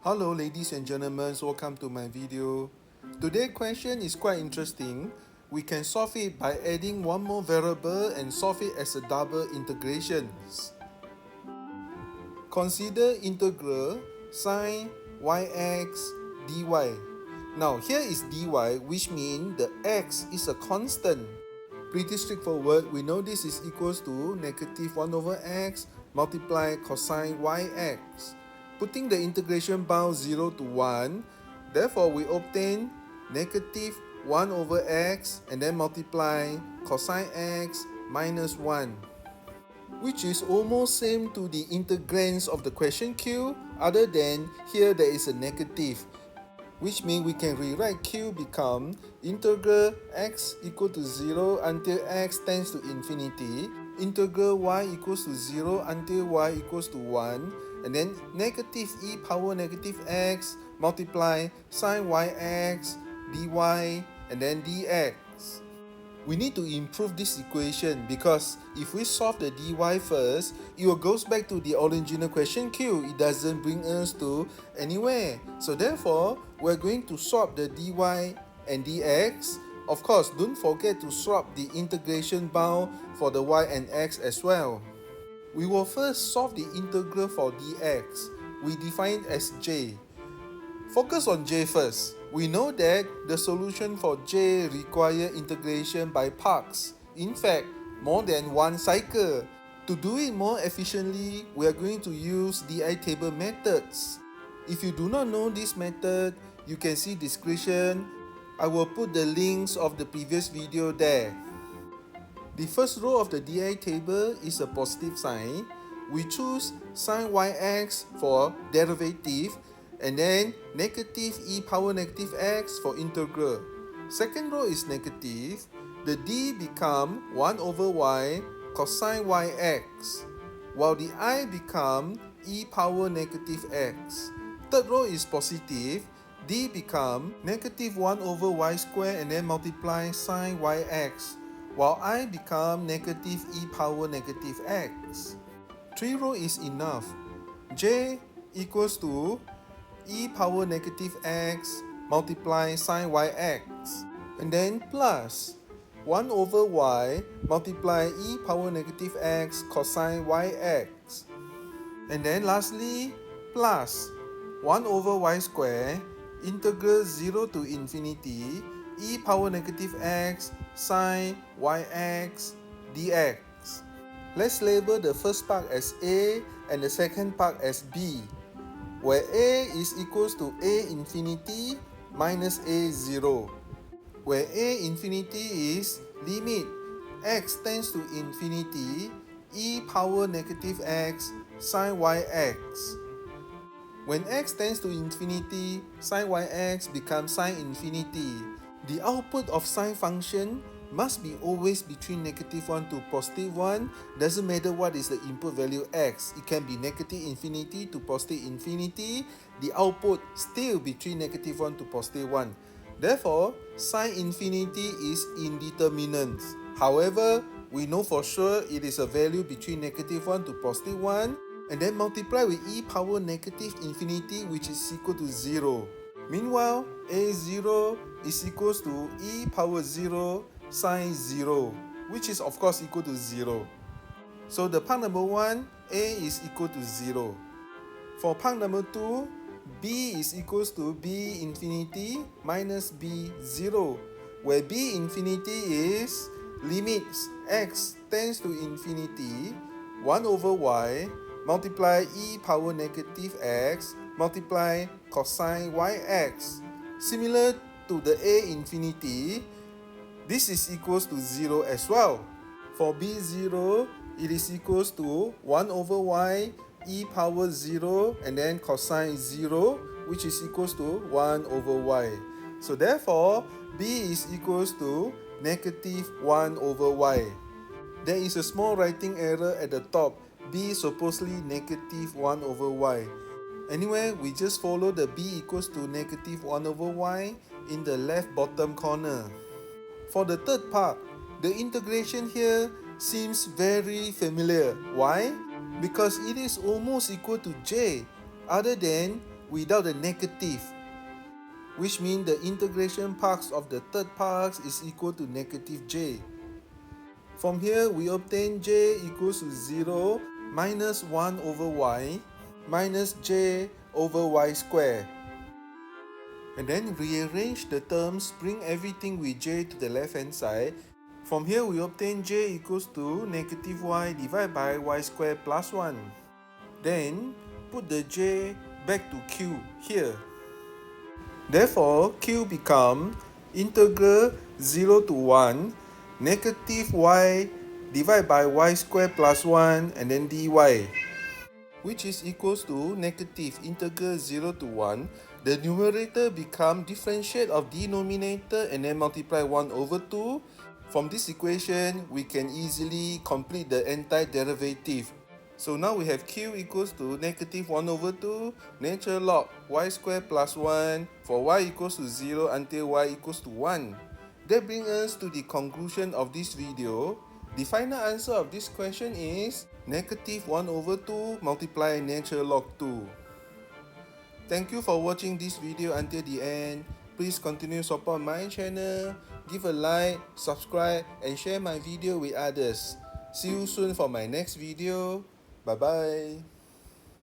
Hello ladies and gentlemen, welcome to my video. Today's question is quite interesting. We can solve it by adding one more variable and solve it as a double integration. Consider integral sine yx dy. Now here is dy, which means the x is a constant. Pretty straightforward. We know this is equals to negative 1 over x multiply cosine yx. Putting the integration bound 0 to 1, therefore we obtain negative 1 over x and then multiply cosine x minus 1, which is almost same to the integrands of the question Q, other than here there is a negative, which means we can rewrite Q become integral x equal to 0 until x tends to infinity, integral y equals to 0 until y equals to 1, and then negative e power negative x multiply sine yx dy and then dx. We need to improve this equation because if we solve the dy first, it will goes back to the original question Q. It doesn't bring us to anywhere. So therefore, we're going to swap the dy and dx. Of course, don't forget to swap the integration bound for the y and x as well. We will first solve the integral for dx. We define it as j. Focus on j first. We know that the solution for j require integration by parts. In fact, more than one cycle. To do it more efficiently, we are going to use DI table methods. If you do not know this method, you can see description. I will put the links of the previous video there. The first row of the DI table is a positive sign. We choose sine yx for derivative and then negative e power negative x for integral. Second row is negative. The d become 1 over y cosine yx, while the I become e power negative x. Third row is positive. D become negative 1 over y square and then multiply sine yx, while I become negative e power negative x. 3 row is enough. J equals to e power negative x multiply sine yx, and then plus 1 over y multiply e power negative x cosine yx, and then lastly plus 1 over y square integral 0 to infinity e power negative x sine yx dx. Let's label the first part as A and the second part as B, where A is equals to A infinity minus A 0, where A infinity is limit x tends to infinity e power negative x sine yx. When x tends to infinity, sine yx becomes sine infinity. The output of sine function must be always between negative 1 to positive 1. Doesn't matter what is the input value x. It can be negative infinity to positive infinity. The output still between negative 1 to positive 1. Therefore, sine infinity is indeterminate. However, we know for sure it is a value between negative 1 to positive 1. And then multiply with e power negative infinity, which is equal to 0. Meanwhile, a0 is equals to e power 0 sine 0, which is of course equal to 0. So the part number 1, a is equal to 0. For part number 2, b is equals to b infinity minus b 0, where b infinity is limits x tends to infinity 1 over y multiply e power negative x multiply cosine yx. Similar to the a infinity, this is equals to 0 as well. For b0, it is equals to 1 over y e power 0 and then cosine 0, which is equals to 1 over y. So therefore, b is equals to negative 1 over y. There is a small writing error at the top. B is supposedly negative 1 over y. Anyway, we just follow the b equals to negative 1 over y in the left bottom corner. For the third part, the integration here seems very familiar. Why? Because it is almost equal to j. Other than without the negative, which means the integration parts of the third part is equal to negative j. From here, we obtain j equals to 0 minus 1 over y minus j over y square. And then rearrange the terms, bring everything with j to the left hand side. From here, we obtain j equals to negative y divided by y square plus 1. Then, put the j back to q here. Therefore, q becomes integral 0 to 1 negative y divided by y square plus 1 and then dy, which is equals to negative integral 0 to 1. The numerator become differentiate of denominator and then multiply 1 over 2. From this equation, we can easily complete the antiderivative. So now we have q equals to negative 1 over 2 natural log y square plus 1 for y equals to 0 until y equals to 1. That brings us to the conclusion of this video. The final answer of this question is negative 1 over 2 multiply natural log 2. Thank you for watching this video until the end. Please continue support my channel, give a like, subscribe and share my video with others. See you soon for my next video. Bye bye.